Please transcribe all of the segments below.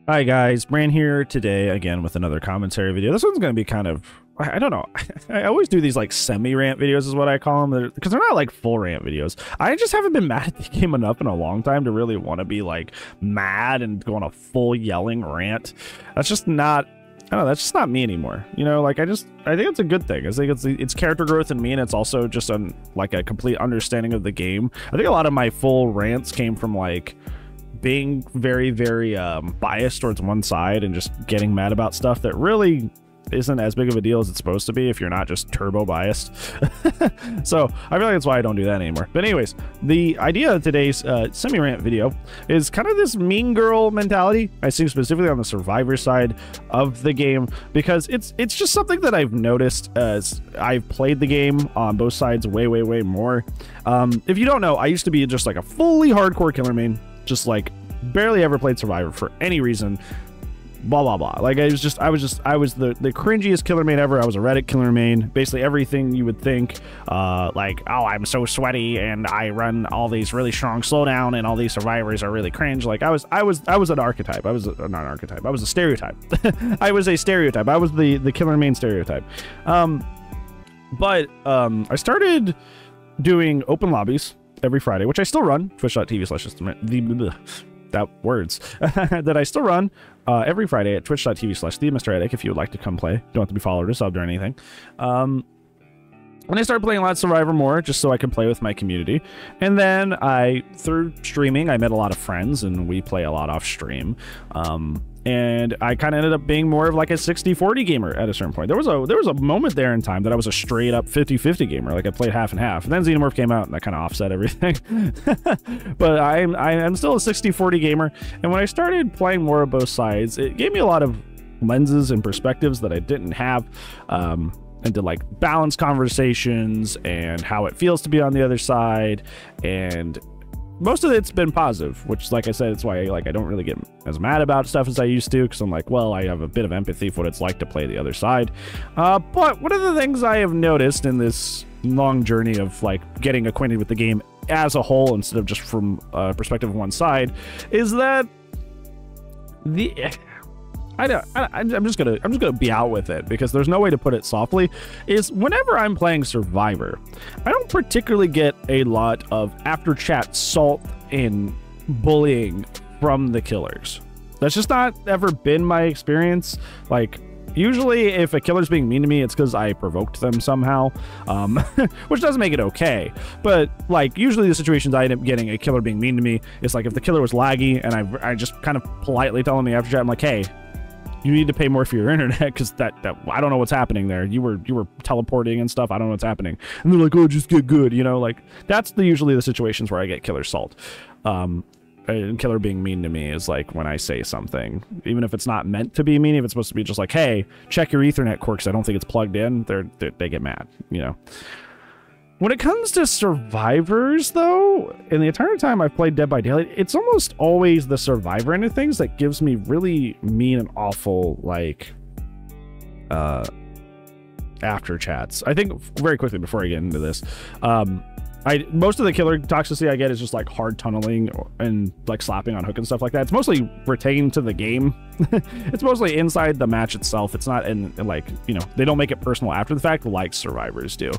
Hi guys, Bran here today again with another commentary video. This one's going to be kind of, I don't know, I always do these like semi-rant videos is what I call them, because they're not like full rant videos. I just haven't been mad at the game enough in a long time to really want to be like mad and go on a full yelling rant. That's just not, I don't know, that's just not me anymore. You know, like I think it's a good thing. I think it's character growth in me, and it's also just like a complete understanding of the game. I think a lot of my full rants came from like being very biased towards one side and just getting mad about stuff that really isn't as big of a deal as it's supposed to be if you're not just turbo biased. So I feel like that's why I don't do that anymore. But anyways, the idea of today's semi-rant video is kind of this mean girl mentality. I think specifically on the survivor side of the game, because it's just something that I've noticed as I've played the game on both sides way more. If you don't know, I used to be just like a fully hardcore killer main, just like barely ever played survivor for any reason, blah blah. Like I was the cringiest killer main ever. I was a Reddit killer main, basically everything you would think, like, oh, I'm so sweaty and I run all these really strong slowdown and all these survivors are really cringe. Like I was an archetype. I was not an archetype, I was a stereotype. I was a stereotype. I was the killer main stereotype. But I started doing open lobbies every Friday, which I still run, that I still run every Friday at twitch.tv/TheMrEddick if you would like to come play. Don't have to be followed or subbed or anything. And I started playing a lot of Survivor more just so I can play with my community. And then through streaming, I met a lot of friends and we play a lot off stream. And I kind of ended up being more of like a 60-40 gamer at a certain point. There was a moment there in time that I was a straight up 50-50 gamer. Like I played half and half. And then Xenomorph came out and that kind of offset everything. But I'm still a 60-40 gamer. And when I started playing more of both sides, it gave me a lot of lenses and perspectives that I didn't have. Into like balanced conversations and how it feels to be on the other side, and most of it's been positive, which, like I said, it's why I don't really get as mad about stuff as I used to, because I'm like, well, I have a bit of empathy for what it's like to play the other side. But one of the things I have noticed in this long journey of like getting acquainted with the game as a whole instead of just from a perspective of one side is that I'm just gonna be out with it because there's no way to put it softly, is whenever I'm playing Survivor, I don't particularly get a lot of after chat salt and bullying from the killers. That's just not ever been my experience. Like usually if a killer's being mean to me, it's because I provoked them somehow, which doesn't make it okay. But like usually the situations I end up getting a killer being mean to me is like if the killer was laggy and I just kind of politely tell them the after chat, I'm like, hey, you need to pay more for your internet because that I don't know what's happening there. You were teleporting and stuff. I don't know what's happening. And they're like, oh, just get good. You know, like that's usually the situations where I get killer salt. And killer being mean to me is like when I say something, even if it's not meant to be mean, if it's supposed to be just like, hey, check your Ethernet cord because I don't think it's plugged in, they get mad, you know. When it comes to survivors, though, in the entire time I've played Dead by Daylight, it's almost always the survivor end of things that gives me really mean and awful, like, after chats. I think very quickly before I get into this, most of the killer toxicity I get is just like hard tunneling and like slapping on hook and stuff like that. It's mostly pertained to the game. It's mostly inside the match itself. It's not in like, you know, they don't make it personal after the fact like survivors do.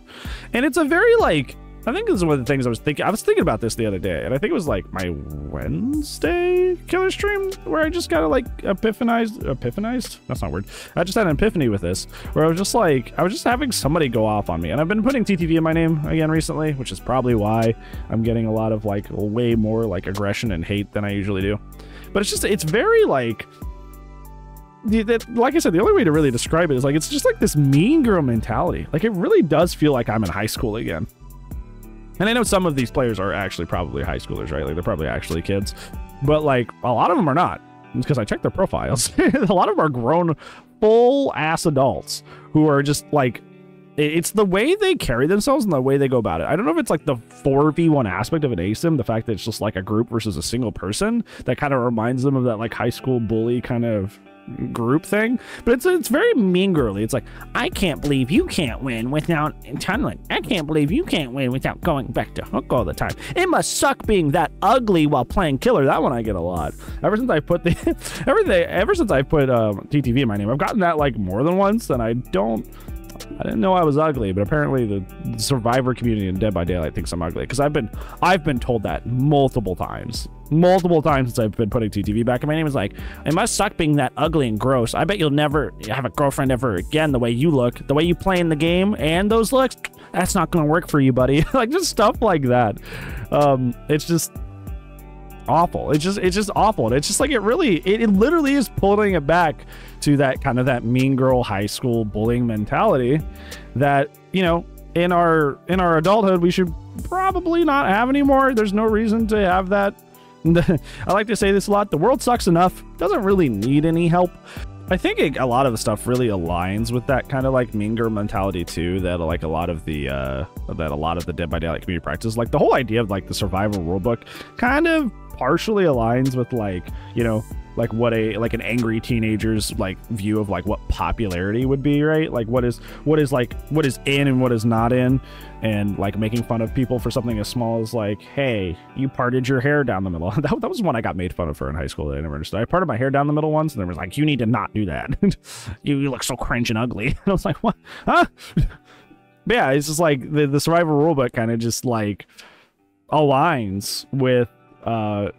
And it's a very like, I think this is one of the things I was thinking about this the other day, and I think it was like my Wednesday killer stream where I just got like epiphanized? That's not a word. I just had an epiphany with this, where I was just having somebody go off on me, and I've been putting TTV in my name again recently, which is probably why I'm getting a lot of like way more like aggression and hate than I usually do. But it's very like, like I said, the only way to really describe it is like, it's just like this mean girl mentality. Like it really does feel like I'm in high school again. And I know some of these players are actually probably high schoolers, right? Like they're probably actually kids, but like a lot of them are not. It's because I checked their profiles. A lot of them are grown full ass adults who are just like, it's the way they carry themselves and the way they go about it. I don't know if it's like the 4v1 aspect of an ASIM, the fact that it's just like a group versus a single person that kind of reminds them of that like high school bully kind of group thing, but it's very mean girly. It's like, I can't believe you can't win without tunneling. I can't believe you can't win without going back to hook all the time. It must suck being that ugly while playing killer. That one I get a lot. Ever since I put the ever since I put TTV in my name, I've gotten that like more than once, and I didn't know I was ugly, but apparently the survivor community in Dead by Daylight thinks I'm ugly, because I've been told that multiple times since I've been putting TTV back in my name. Is like, it must suck being that ugly and gross. I bet you'll never have a girlfriend ever again. The way you look, the way you play in the game, and those looks, that's not gonna work for you, buddy. Like, just stuff like that. It's just awful. It's just awful. And it's just like, it literally is pulling it back to that kind of that mean girl high school bullying mentality that, you know, in our adulthood we should probably not have anymore. There's no reason to have that. I like to say this a lot. The world sucks enough. Doesn't really need any help. I think a lot of the stuff really aligns with that kind of like mean girl mentality too, that like a lot of the Dead by Daylight community practices. Like the whole idea of like the survival rulebook kind of partially aligns with, like, you know, like what an angry teenager's like view of like what popularity would be, right? Like what is in and what is not in, and like making fun of people for something as small as like, hey, you parted your hair down the middle. That was one I got made fun of for in high school that I never understood. I parted my hair down the middle once, and there was like, you need to not do that. you look so cringe and ugly. And I was like, what? Huh? But yeah, it's just like the survival rulebook kind of just like aligns with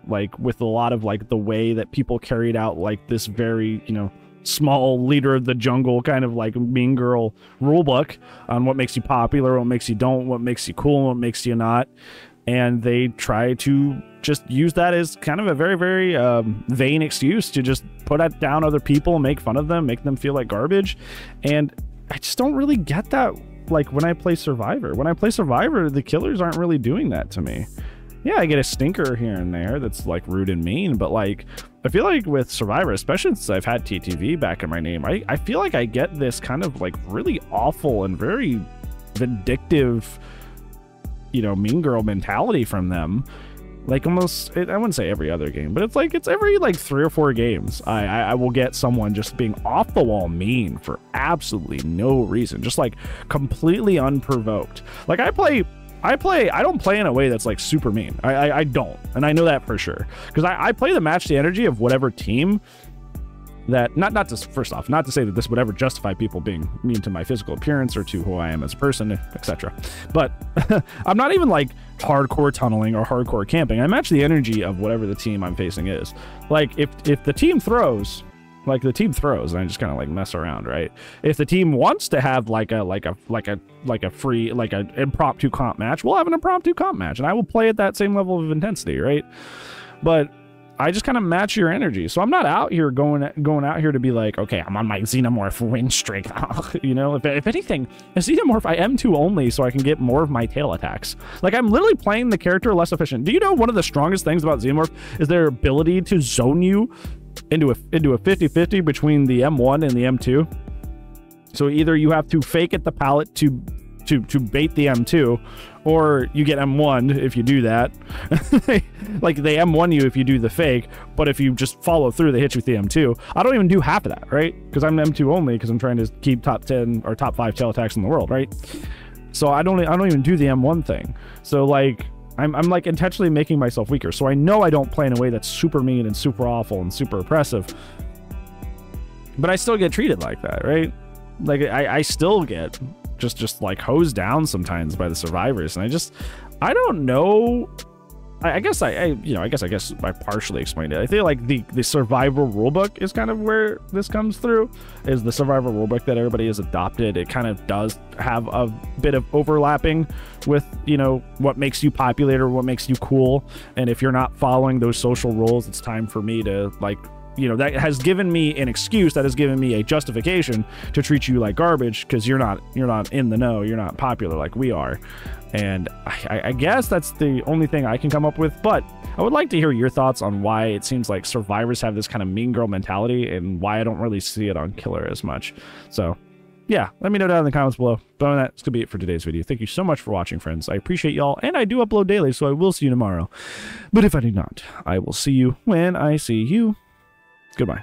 with a lot of like the way that people carried out like this very, you know, small leader of the jungle kind of like mean girl rulebook on what makes you popular, what makes you don't, what makes you cool, what makes you not. And they try to just use that as kind of a very, very vain excuse to just put down other people, make fun of them, make them feel like garbage. And I just don't really get that. Like when I play Survivor, the killers aren't really doing that to me. Yeah, I get a stinker here and there that's like rude and mean, but like I feel like with Survivor, especially since I've had TTV back in my name, I feel like I get this kind of like really awful and very vindictive, you know, mean girl mentality from them. Like almost, I wouldn't say every other game, but it's every like 3 or 4 games I will get someone just being off the wall mean for absolutely no reason, just like completely unprovoked. Like I don't play in a way that's like super mean. I don't, and I know that for sure, because I play to match the energy of whatever team that, not to, first off, not to say that this would ever justify people being mean to my physical appearance or to who I am as a person, etc. But I'm not even like hardcore tunneling or hardcore camping. I match the energy of whatever the team I'm facing is. Like if the team throws, and I just kind of like mess around, right? If the team wants to have like a free, like an impromptu comp match, we'll have an impromptu comp match, and I will play at that same level of intensity, right? But I just kind of match your energy. So I'm not out here going out here to be like, okay, I'm on my Xenomorph win streak. You know, if anything, a Xenomorph, I M2 only so I can get more of my tail attacks. Like I'm literally playing the character less efficient. Do you know one of the strongest things about Xenomorph is their ability to zone you into a 50-50 between the M1 and the M2? So either you have to fake at the pallet to bait the M2, or you get M1 if you do that. Like they M1 you if you do the fake, but if you just follow through, they hit you with the M2. I don't even do half of that, right? Because I'm M2 only, because I'm trying to keep top 10 or top 5 tail attacks in the world, right? So I don't even do the M1 thing. So like I'm like intentionally making myself weaker. So I know I don't play in a way that's super mean and super awful and super oppressive, but I still get treated like that, right? Like I still get just like hosed down sometimes by the survivors, and I don't know. I guess I partially explained it. I feel like the survival rulebook is kind of where this comes through, is the survival rulebook that everybody has adopted. It kind of does have a bit of overlapping with, you know, what makes you popular, what makes you cool. And if you're not following those social rules, it's time for me to, like, you know, that has given me an excuse, that has given me a justification to treat you like garbage, because you're not in the know, you're not popular like we are. And I guess that's the only thing I can come up with, but I would like to hear your thoughts on why it seems like survivors have this kind of mean girl mentality, and why I don't really see it on Killer as much. So yeah, let me know down in the comments below. But on that, that's gonna be it for today's video. Thank you so much for watching, friends. I appreciate y'all, and I do upload daily, so I will see you tomorrow. But if I do not, I will see you when I see you. Goodbye.